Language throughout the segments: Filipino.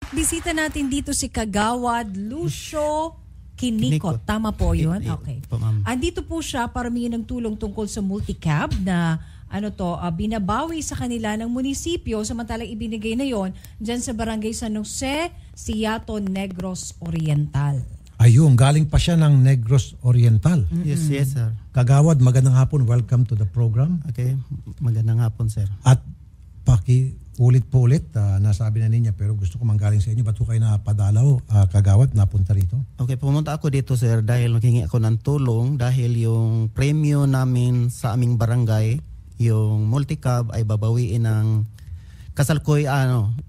Bisita natin dito si Kagawad Lucio Kinikot. Tama po yun? Okay. Andito po siya para humingi ng tulong tungkol sa multicab na binabawi sa kanila ng munisipyo samantalang ibinigay na yon dyan sa Barangay San Jose, Siato, Negros Oriental. Ayun, galing pa siya ng Negros Oriental. Yes, sir. Kagawad, magandang hapon. Welcome to the program. Okay, magandang hapon, sir. At ulit po ulit, nasabi na niya pero gusto ko manggaling sa inyo. Ba't ko kayo napadalaw, Kagawad, napunta rito? Okay, pumunta ako dito, sir, dahil naghingi ako ng tulong dahil yung premyo namin sa aming barangay, yung multicab ay babawiin ng kasalkoy,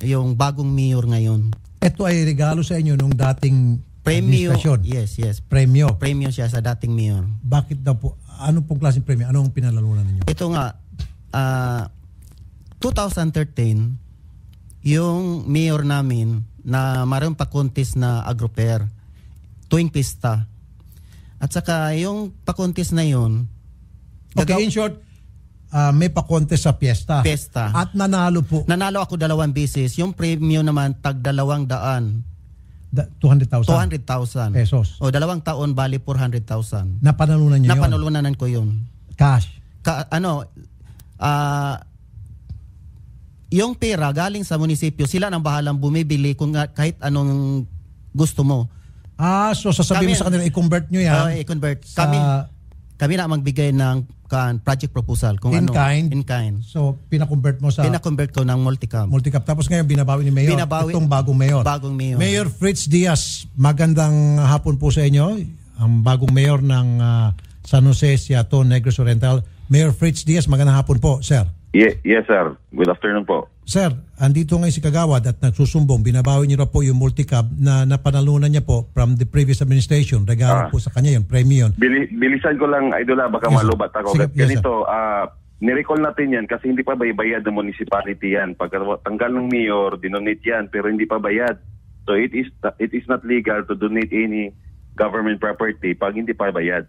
yung bagong mayor ngayon. Ito ay regalo sa inyo nung dating premyo. administrasyon. Yes. Premyo. Premyo siya sa dating mayor. Bakit daw po? Anong pong klaseng premyo? Anong pinalalunan ninyo? Ito nga, 2013, yung mayor namin na mayroong pa-contest na agrofair tuwing pista. At saka yung pa-contest na yun, Okay, in short, may pa-contest sa piyesta. Piyesta. At nanalo po. Nanalo ako 2 beses. Yung premium naman, tag 200. 200,000 pesos. O 2 taon, bali 400,000. Napanalunan niyo yun? Napanalunan ko yun. Cash? Yung pera galing sa munisipyo, sila nang bahalang bumibili kung kahit anong gusto mo. So sasabihin mo sa kanila, i-convert nyo yan? I-convert. Kami na magbigay ng project proposal. Kung in kind. So pina-convert mo sa... Pina-convert ko ng multicab. Tapos ngayon binabawi ni Mayor. Itong bagong Mayor. Mayor Fritz Diaz, magandang hapon po sa inyo. Ang bagong Mayor ng San Jose, Siato, Negros Oriental. Mayor Fritz Diaz, magandang hapon po, sir. Yes, sir. Good afternoon po. Sir, andito ngayon si Kagawad at nagsusumbong. Binabawi niyo na po yung multicab na napanalunan niya po from the previous administration. Regalo po sa kanya yun, premium. Bilisan ko lang, Idola, baka malubat ako. Sige, ganito, nirecall natin yan kasi hindi pa bayad ng municipality yan. Pagkatanggal ng mayor, dinonate yan pero hindi pa bayad. So it is not legal to donate any government property pag hindi pa bayad.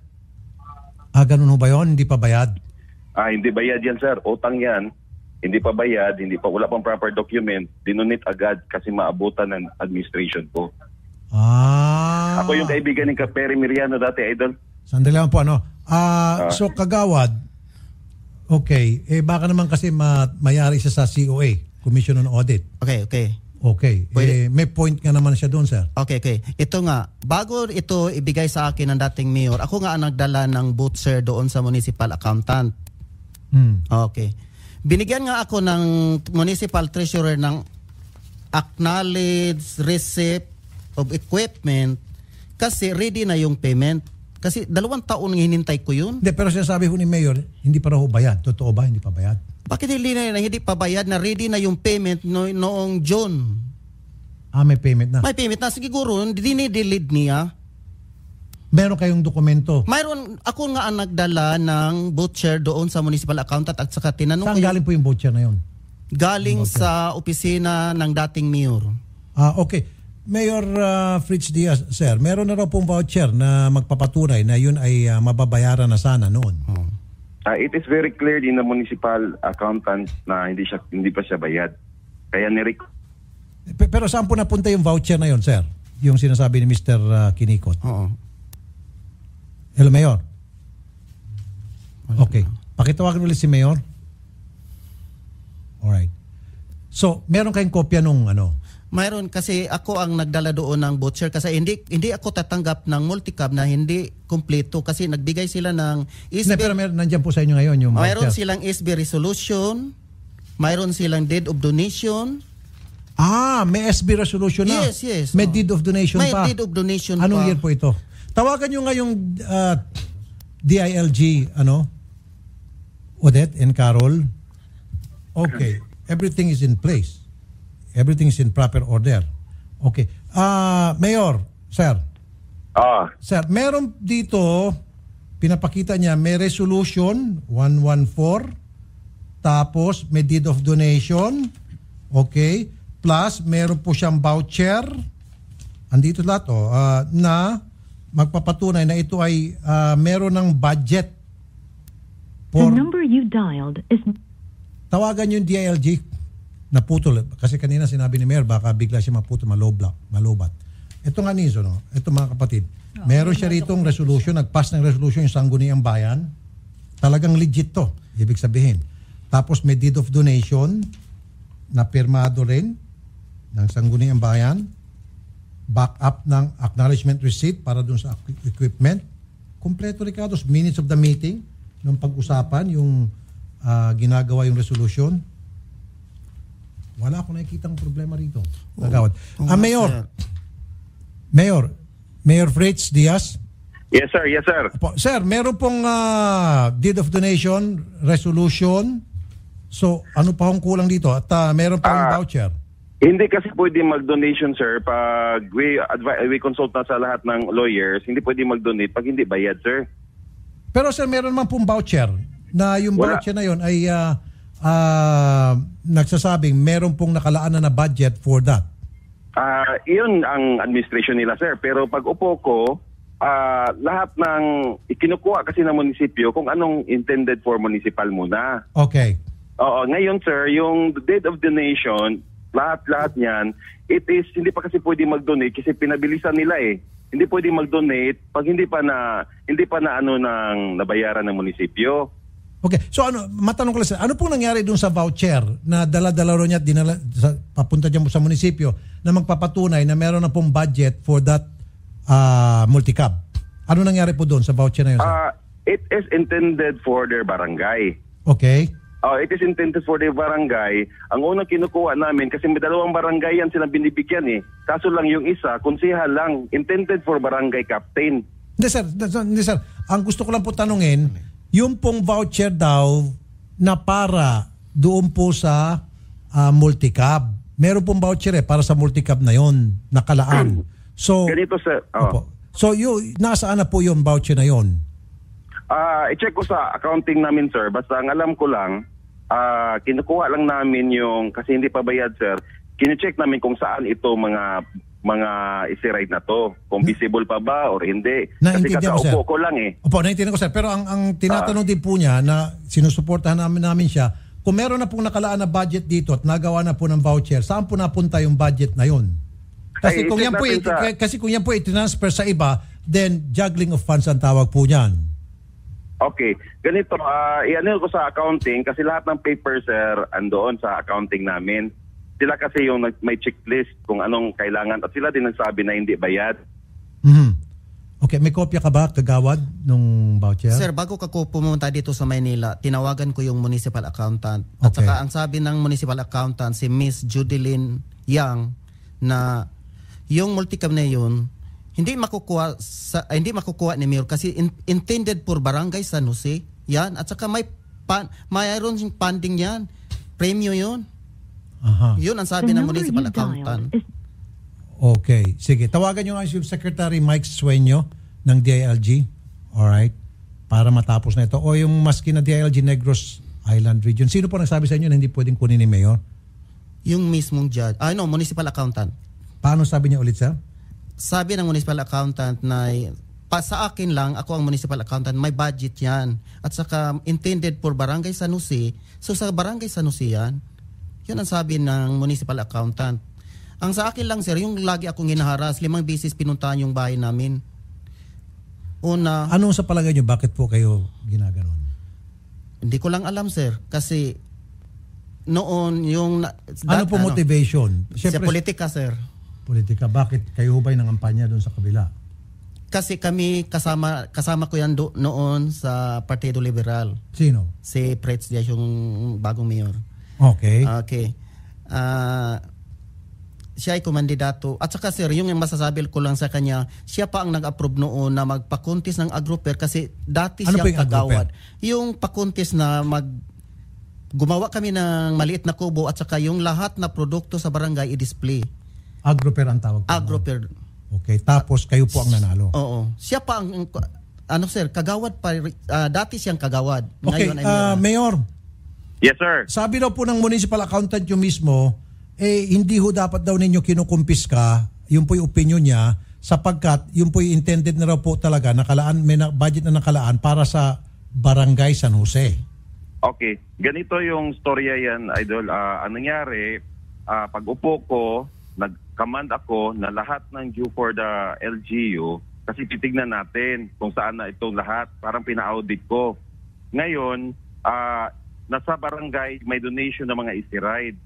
Ganun ho ba yun? Hindi pa bayad? Hindi bayad yan, sir. Utang yan. Hindi pa bayad, wala pang proper document, dinonate agad kasi maabutan ng administration po. Ako yung kaibigan ni Perry Miriano dati, Idol. Sandali lang po, so Kagawad, okay, baka naman kasi mayari siya sa COA, Commission on Audit. Okay. May point nga naman siya doon, sir. Okay. Ito nga, bago ito ibigay sa akin ng dating mayor, ako nga ang nagdala ng booth doon sa municipal accountant. Okay. Binigyan nga ako ng municipal treasurer ng acknowledged receipt of equipment kasi ready na yung payment. Kasi 2 taon hinintay ko yun. Pero sinasabi ko ni Mayor, hindi pa raw bayad. Totoo ba? Hindi pa bayad? Bakit hindi pa bayad na ready na yung payment noong June? May payment na? May payment na. Siguro, dinidelete niya. Meron kayong dokumento? Mayroon. Ako nga ang nagdala ng voucher doon sa municipal accountant at saka tinanong Saan galing po yung voucher na yun? Galing sa opisina ng dating mayor. Okay. Mayor Fritz Diaz, sir, meron na raw pong voucher na magpapatunay na yun ay mababayaran na sana noon. It is very clear in the municipal accountant na hindi pa siya bayad. Kaya Pero saan po napunta yung voucher na yun, sir? Yung sinasabi ni Mr. Kinikot. Hello, Mayor. Okay. Pakitawagan ulit si Mayor. Alright. So, meron kayong kopya nung Mayroon kasi ako ang nagdala doon ng voucher kasi hindi ako tatanggap ng multicab na hindi kumpleto kasi nagbigay sila ng SB. Pero nandiyan po sa inyo ngayon yung voucher. Mayroon silang SB resolution, mayroon silang deed of donation. May SB resolution na? Yes. May deed of donation pa? May deed of donation Anong year po ito? Tawagan nyo nga yung DILG, Odette and Carol. Okay. Everything is in place. Everything is in proper order. Okay. Mayor, sir. Sir, meron dito, pinapakita niya, may resolution 114, tapos may deed of donation, okay, plus meron po siyang voucher, andito lahat na magpapatunay na ito ay meron ng budget for... The number you dialed is... Tawagan yung DILG. naputol. Kasi kanina sinabi ni Mayor, baka bigla siya malobat. Ito nga Nizo, no? Ito mga kapatid. Meron siya ritong resolution, nag-pass ng resolution yung Sangguniang Bayan. Talagang legit to, ibig sabihin. Tapos may deed of donation na pirmado rin ng Sangguniang Bayan. Back up ng acknowledgement receipt para dun sa equipment. Kompleto, Ricardo. Minutes of the meeting, nung pag-usapan, yung ginagawa yung resolution. Wala akong nakikitang problema rito. Nagawad. Mayor Fritz Diaz. Yes, sir. Yes, sir. Sir, meron pong deed of donation, resolution. So, ano pa hong kulang dito? At meron pang voucher. Hindi kasi pwede mag-donation, sir. Pag we consult na sa lahat ng lawyers, hindi pwede mag-donate pag hindi bayad, sir. Pero sir, meron naman pong voucher na yung voucher na yun ay nagsasabing meron pong nakalaan na budget for that. Iyon ang administration nila, sir. Pero pag upo ko, lahat ng ikinukuha kasi ng munisipyo kung anong intended for municipal muna. Okay. Oo, ngayon, sir, yung deed of donation, lahat niyan, hindi pa kasi pwede mag-donate kasi pinabilisan nila eh. Hindi pwede mag-donate pag hindi pa na nabayaran ng munisipyo. Okay. So matanong ko lang sir, ano pong nangyari dun sa voucher na dala-dala ro niya at papunta diyan sa munisipyo na magpapatunay na meron na pong budget for that multi-cab? Ano nangyari po doon sa voucher na yun, sir? It is intended for their barangay. Okay. It is intended for the barangay. Ang unang kinukuha namin, kasi may 2 barangay yan silang binibigyan eh. Kaso lang yung isa, konsehal lang, intended for barangay captain. Hindi sir. Ang gusto ko lang po tanungin, yung pong voucher daw na para doon po sa multicab. Meron pong voucher para sa multicab na yon, nakalaan. So, ganito sir. So nasaan na po yung voucher na yon? I-check ko sa accounting namin, sir. Basta ang alam ko lang, kinukuha lang namin yung, kasi hindi pa bayad, sir, kine-check namin kung saan ito mga isi-ride na to. Kung visible pa ba or hindi. Kasi kakaupo ko lang eh. Opo, naintindihan ko, sir. Pero ang tinatanong din po niya na sinusuportahan namin siya, kung meron na pong nakalaan na budget dito at nagawa na po ng voucher, saan po napunta yung budget na yun? Kasi kung yan po i-transfer sa iba, then juggling of funds ang tawag po niyan. Okay. Ganito, i-ano ko sa accounting kasi lahat ng paper, sir, andoon sa accounting namin. Sila kasi yung may checklist kung anong kailangan at sila din nagsabi na hindi bayad. Mm-hmm. Okay. May kopya ka ba, kagawad, nung voucher? Sir, bago ka pumunta dito sa Maynila, tinawagan ko yung municipal accountant. At saka ang sabi ng municipal accountant, si Miss Judilyn Yang, na yung multicab na yun, hindi makukuha ni Mayor kasi intended for barangay San Jose. Yan. At saka mayroon yung funding yan. Premium yun. Aha. Yun ang sabi ng municipal accountant. Okay. Sige. Tawagan nyo nga si Secretary Mike Sueño ng DILG. Alright. Para matapos na ito. O yung maski na DILG Negros Island Region. Sino po nagsabi sa inyo na hindi pwedeng kunin ni Mayor? Yung mismong judge. Municipal accountant. Paano sabi niya ulit, sir? Sabi ng municipal accountant na sa akin lang, ako ang municipal accountant, may budget yan. At saka intended for barangay San Jose. So sa barangay San Jose yan, yun ang sabi ng municipal accountant. Ang sa akin lang, sir, yung lagi akong hinaharas, 5 beses pinuntahan yung bahay namin. Una, anong sa palagay nyo, bakit po kayo ginaganon? Hindi ko lang alam, sir. Kasi noon yung... ano po motivation? Siyempre, sa politika, sir. Politika. Bakit kayo hubay ng kampanya doon sa kabila? Kasi kami kasama ko yan noon sa Partido Liberal. Sino? Si Fritz Diaz, yung bagong mayor. Okay. Okay. Siya ay kumandidato. At saka sir, yung masasabi ko lang sa kanya, siya pa ang nag-approve noon na magpakuntis ng agroper kasi dati ano siya kagawad. Yung pakuntis na gumawa kami ng maliit na kubo at saka yung lahat na produkto sa barangay i-display. Agroper ang tawag po. Agroper. Okay, tapos kayo po ang nanalo. Oo. Siya pa ang sir, kagawad pa. Dati siyang kagawad. Okay, ngayon ay Mayor. Yes, sir. Sabi daw po ng municipal accountant yung mismo, hindi ho dapat daw ninyo kinukumpiska, yun po yung opinion niya, sapagkat yun po yung intended na raw po talaga, may budget na nakalaan para sa barangay San Jose. Okay, ganito yung storya yan, Idol. Ang nangyari, pag-upo ko, nag-command ako na lahat ng due for the LGU, kasi titignan natin kung saan na itong lahat. Parang pina-audit ko. Ngayon, nasa barangay may donation ng mga easy ride.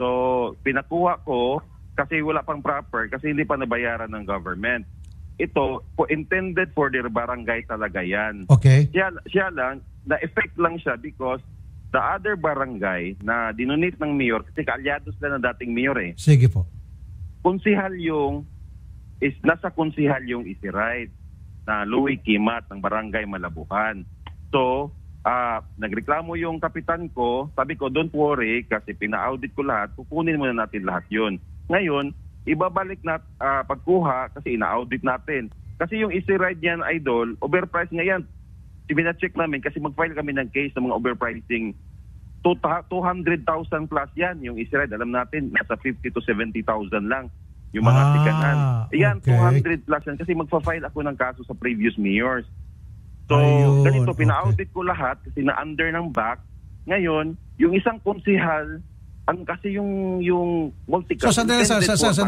So, pinakuha ko kasi wala pang proper, kasi hindi pa nabayaran ng government. Ito, intended for the barangay talaga yan. Okay. Siya lang, na-effect lang siya because the other barangay na dinonate ng mayor, kasi kaalyado sila na dating mayor eh. Sige po. Nasa konsihal yung easy ride na Louie Kimat ng barangay Malabuhan. So, nagreklamo yung kapitan ko, sabi ko, don't worry kasi pina-audit ko lahat, kukunin muna natin lahat yun. Ngayon, ibabalik na pagkuha kasi ina-audit natin. Kasi yung easy ride niyan, Idol, overpriced nga yan. Ibina-check namin kasi mag-file kami ng case ng mga overpricing. 200,000 plus yan yung easy ride. Alam natin, nasa 50 to 70,000 lang yung mga tikanan. Yan, okay. 200 plus yan kasi magpa-file ako ng kaso sa previous mayors. So, ganito, pina-audit ko lahat kasi na-under ng back. Ngayon, yung isang konsihal, kasi yung multi-cap. So, sandali,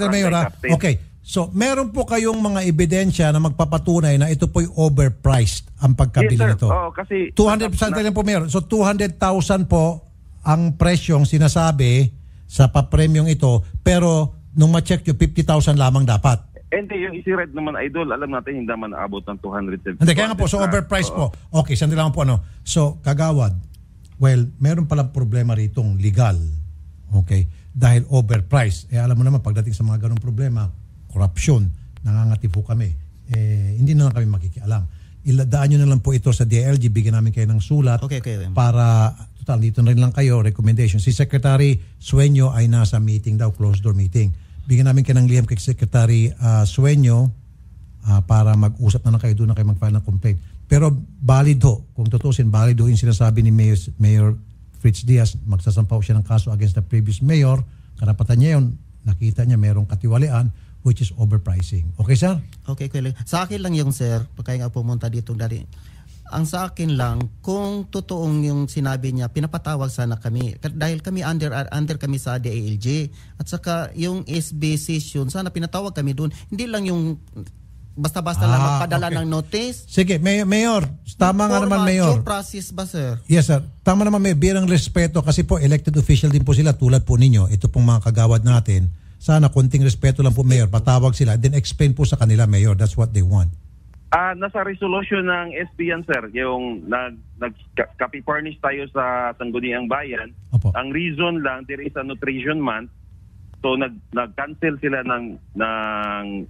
Mayor. Okay. So, meron po kayong mga ebidensya na magpapatunay na ito po'y overpriced ang pagkabili nito. Oh, kasi 200% lang po, Mayor. So, 200,000 po ang presyong sinasabi sa papremyong ito, pero nung ma-check nyo, 50,000 lamang dapat. Hindi, yung easy ride naman, Idol, alam natin hindi naman naabot ng 270. Hindi, kaya nga po, so overpriced po. Okay, sandali lang po. So, Kagawad, well, meron palang problema ritong legal. Okay? Dahil overpriced. Alam mo naman, pagdating sa mga ganong problema, korupsyon, nangangati po kami. Hindi na lang kami makikialam. Iladaan nyo na lang po ito sa DILG, bigyan namin kayo ng sulat para, total, dito na rin lang kayo, recommendation. Si Secretary Sueño ay nasa meeting daw, closed door meeting. Bigyan namin kayo ng liham kay Secretary Sueño para mag-usap na lang kayo, doon na kayo mag-file ng complaint. Pero valid ho, kung tutusin, valid ho yung sinasabi ni Mayor Fritz Diaz, magsasampaw siya ng kaso against the previous mayor, karapatan niya yun, nakita niya merong katiwalian, which is overpricing. Okay, sir? Okay, Kuya. Sa akin lang yung sir, pagkaya nga pumunta dito dari. Ang sa akin lang, kung totoong yung sinabi niya, pinapatawag sana kami. Dahil kami under kami sa DILG. At saka yung SB session, sana pinatawag kami doon. Hindi lang yung basta-basta lang magpadala ng notice. Sige, Mayor. Tama nga naman, Mayor. Due process ba, sir? Yes, sir. Tama naman, Mayor. Birang respeto kasi po, elected official din po sila tulad po ninyo. Ito pong mga kagawad natin. Sana konting respeto lang po, Mayor. Patawag sila. Then explain po sa kanila, Mayor. That's what they want. Nasa resolution ng SB yan, sir. Yung nag-copy-furnish tayo sa Sangguniang Bayan. Opo. Ang reason lang, there is a nutrition month. So, nag-cancel sila ng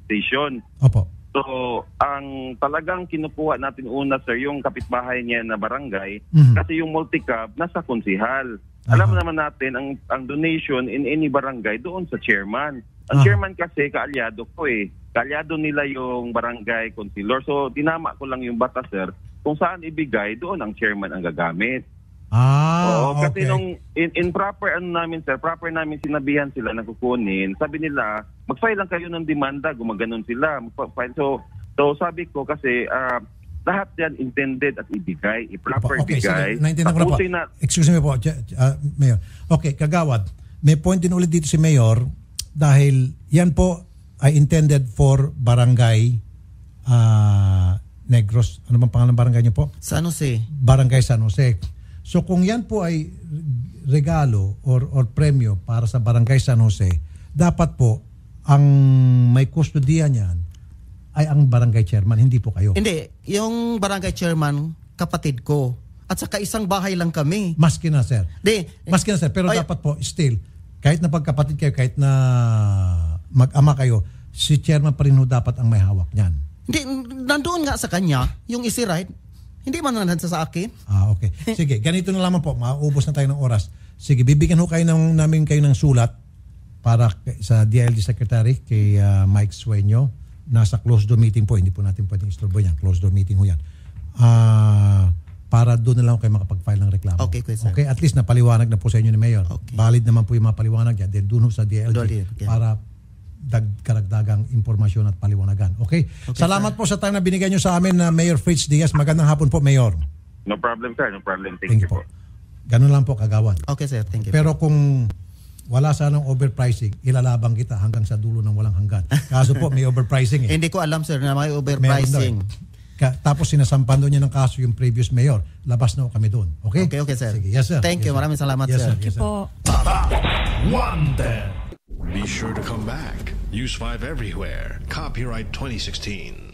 station. Opo. So, ang talagang kinukuha natin una, sir, yung kapitbahay niya na barangay, kasi yung multi-cab nasa konsihal. Alam naman natin, ang donation in any barangay doon sa chairman. Ang chairman kasi, kaalyado ko eh. Kaalyado nila yung barangay councilor. So, tinama ko lang yung bata, sir. Kung saan ibigay, doon ang chairman ang gagamit. Kasi nung in proper namin, sir, proper namin sinabihan sila na kukunin. Sabi nila, mag-file lang kayo ng demanda, gumaganon sila. So sabi ko kasi lahat yan intended at ibigay, i-proper bigay. Excuse me po, Mayor. Okay, Kagawad, may point din ulit dito si Mayor dahil yan po ay intended for barangay Negros. Ano bang pangalan ng barangay niyo po? San Jose. Barangay San Jose. So kung yan po ay regalo or premyo para sa Barangay San Jose, dapat po ang may kustodiya niyan ay ang barangay chairman, hindi po kayo. Hindi, yung barangay chairman, kapatid ko. At saka isang bahay lang kami. Maski na, sir. Maski na, sir. Pero dapat po, still, kahit na pagkapatid kayo, kahit na mag-ama kayo, si chairman pa rin ho dapat ang may hawak niyan. Hindi, nandoon nga sa kanya, yung easy ride. Hindi man nandiyan sa akin. Okay. Sige, ganito na lamang po. Maubos na tayo ng oras. Sige, bibigyan ho kayo namin kayo ng sulat para sa DILG Secretary kay Mike Sueño. Nasa closed door meeting po. Hindi po natin pwedeng istorbo yan. Closed door meeting ho yan. Para doon na lang kayo makapag-file ng reklamo. Okay, sir. Okay, at least napaliwanag na po sa inyo ni Mayor. Okay. Valid naman po yung mga paliwanag yan. Then doon ho sa DILG para karagdagang impormasyon at paliwanagan. Okay? Salamat po sa time na binigay nyo sa amin, Mayor Fritz Diaz. Magandang hapon po, Mayor. No problem, sir. No problem. Thank you po. Ganun lang po, Kagawad. Okay sir, thank you. Pero kung wala sanang overpricing, ilalabang kita hanggang sa dulo ng walang hanggan. Kaso po, may overpricing eh. Hindi ko alam sir na may overpricing. Tapos sinasampan doon niya ng kaso yung previous mayor. Labas na kami doon. Okay? Okay sir. Sige, yes sir. Thank you, maraming salamat Yes, sir. sir. Yes, sir. Po. Wanted. Be sure to come back. Use 5 everywhere. Copyright 2016.